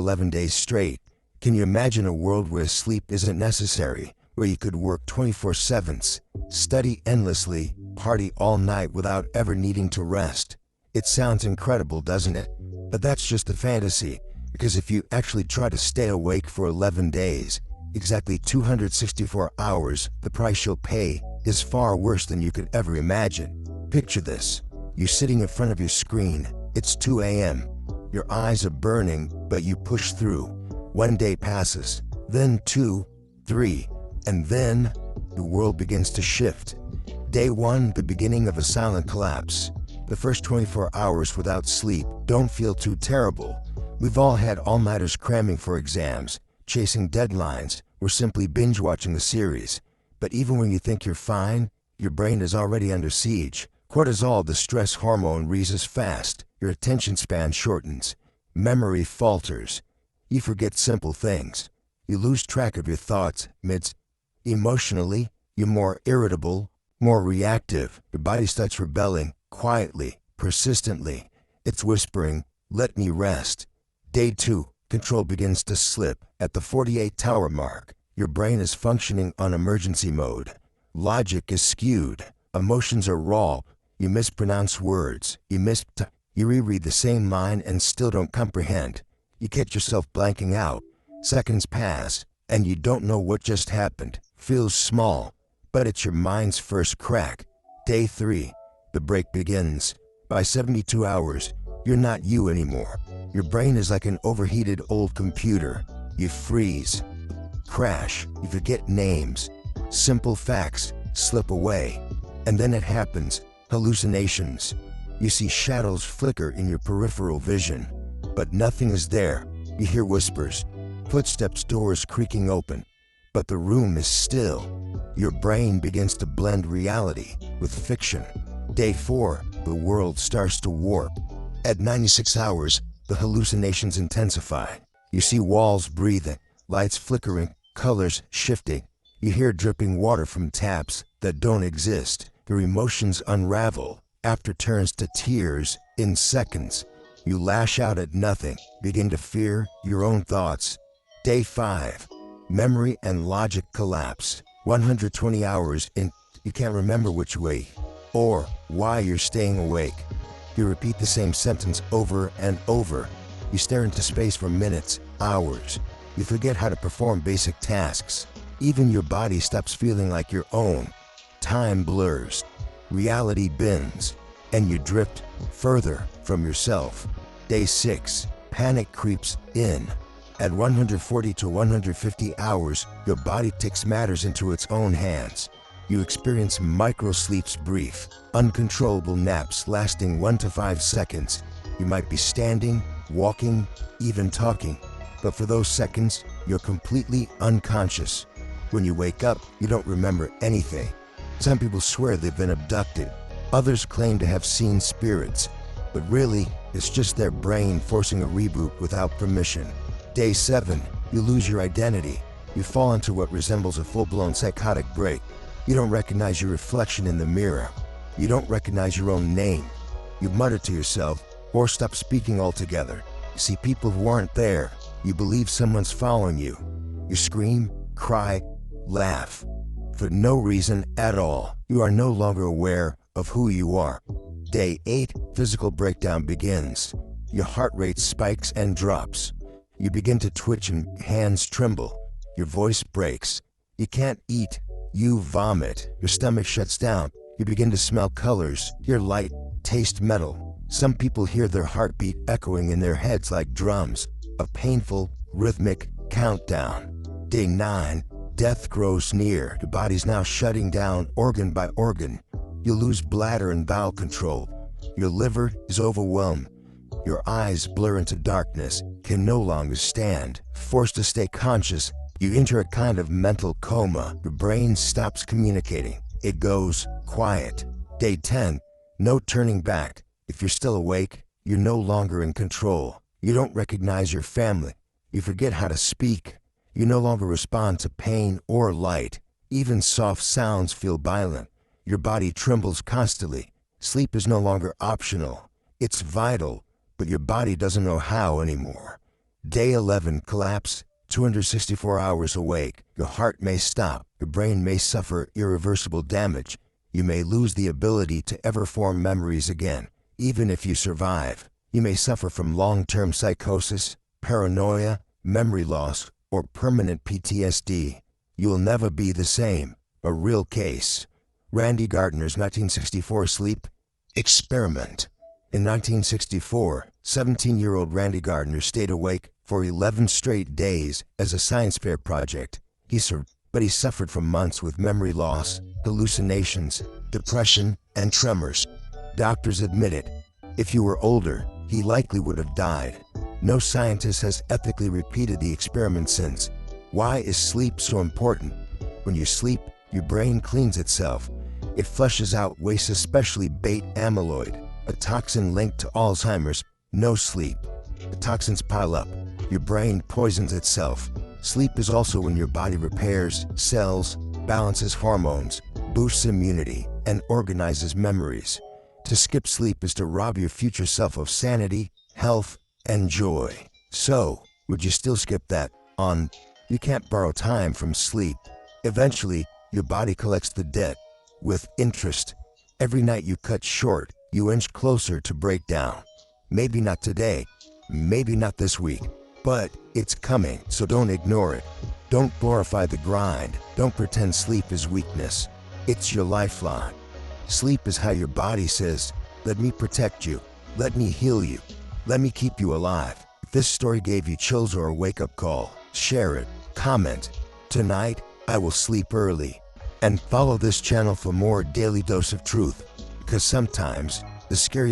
11 days straight. Can you imagine a world where sleep isn't necessary, where you could work 24/7, study endlessly, party all night without ever needing to rest? It sounds incredible, doesn't it? But that's just a fantasy, because if you actually try to stay awake for 11 days, exactly 264 hours, the price you'll pay is far worse than you could ever imagine. Picture this. You're sitting in front of your screen. It's 2 a.m. Your eyes are burning, but you push through. 1 day passes, then 2, 3, and then the world begins to shift. Day 1, the beginning of a silent collapse. The first 24 hours without sleep don't feel too terrible. We've all had all-nighters cramming for exams, chasing deadlines, or simply binge-watching a series. But even when you think you're fine, your brain is already under siege. Cortisol, the stress hormone, raises fast. Your attention span shortens. Memory falters. You forget simple things. You lose track of your thoughts. Emotionally, you're more irritable, more reactive. Your body starts rebelling, quietly, persistently. It's whispering, "Let me rest." Day 2, control begins to slip. At the 48-hour mark, your brain is functioning on emergency mode. Logic is skewed. Emotions are raw. You mispronounce words. You reread the same line and still don't comprehend. You catch yourself blanking out. Seconds pass, and you don't know what just happened. Feels small, but it's your mind's first crack. Day 3, the break begins. By 72 hours, you're not you anymore. Your brain is like an overheated old computer. You freeze, crash, you forget names. Simple facts slip away. And then it happens. Hallucinations. You see shadows flicker in your peripheral vision, but nothing is there. You hear whispers, footsteps, doors creaking open, but the room is still. Your brain begins to blend reality with fiction. Day 4, the world starts to warp. At 96 hours, the hallucinations intensify. You see walls breathing, lights flickering, colors shifting. You hear dripping water from taps that don't exist. Your emotions unravel. After turns to tears in seconds. You lash out at nothing, begin to fear your own thoughts. Day 5, memory and logic collapse. 120 hours in, you can't remember which way or why you're staying awake. You repeat the same sentence over and over. You stare into space for minutes, hours. You forget how to perform basic tasks. Even your body stops feeling like your own. Time blurs. Reality bends, and you drift further from yourself. Day 6, panic creeps in. At 140 to 150 hours, your body takes matters into its own hands. You experience micro-sleeps, brief, uncontrollable naps lasting 1 to 5 seconds. You might be standing, walking, even talking, but for those seconds, you're completely unconscious. When you wake up, you don't remember anything. Some people swear they've been abducted. Others claim to have seen spirits, but really, it's just their brain forcing a reboot without permission. Day 7, you lose your identity. You fall into what resembles a full-blown psychotic break. You don't recognize your reflection in the mirror. You don't recognize your own name. You mutter to yourself or stop speaking altogether. You see people who aren't there. You believe someone's following you. You scream, cry, laugh. For no reason at all. You are no longer aware of who you are. Day 8, physical breakdown begins. Your heart rate spikes and drops. You begin to twitch and hands tremble. Your voice breaks. You can't eat. You vomit. Your stomach shuts down. You begin to smell colors, hear light, taste metal. Some people hear their heartbeat echoing in their heads like drums. A painful, rhythmic countdown. Day 9, death grows near. Your body's now shutting down organ by organ. You lose bladder and bowel control. Your liver is overwhelmed. Your eyes blur into darkness, can no longer stand. Forced to stay conscious, you enter a kind of mental coma. Your brain stops communicating. It goes quiet. Day 10, no turning back. If you're still awake, you're no longer in control. You don't recognize your family. You forget how to speak. You no longer respond to pain or light. Even soft sounds feel violent. Your body trembles constantly. Sleep is no longer optional. It's vital, but your body doesn't know how anymore. Day 11 collapse, 264 hours awake. Your heart may stop, your brain may suffer irreversible damage. You may lose the ability to ever form memories again. Even if you survive, you may suffer from long-term psychosis, paranoia, memory loss, or permanent PTSD. You'll never be the same. A real case. Randy Gardner's 1964 sleep experiment. In 1964, 17-year-old Randy Gardner stayed awake for 11 straight days as a science fair project. He suffered for months with memory loss, hallucinations, depression, and tremors. Doctors admit it. If you were older, he likely would have died. No scientist has ethically repeated the experiment since. Why is sleep so important? When you sleep, your brain cleans itself. It flushes out waste, especially beta amyloid, a toxin linked to Alzheimer's. No sleep. The toxins pile up. Your brain poisons itself. Sleep is also when your body repairs cells, balances hormones, boosts immunity, and organizes memories. To skip sleep is to rob your future self of sanity, health, and joy. So, would you still skip that? You can't borrow time from sleep. Eventually, your body collects the debt with interest. Every night you cut short, you inch closer to breakdown. Maybe not today, maybe not this week, but it's coming, so don't ignore it. Don't glorify the grind. Don't pretend sleep is weakness. It's your lifeline. Sleep is how your body says, let me protect you, let me heal you, let me keep you alive. If this story gave you chills or a wake-up call, share it, comment. Tonight, I will sleep early. And follow this channel for more daily dose of truth, because sometimes the scariest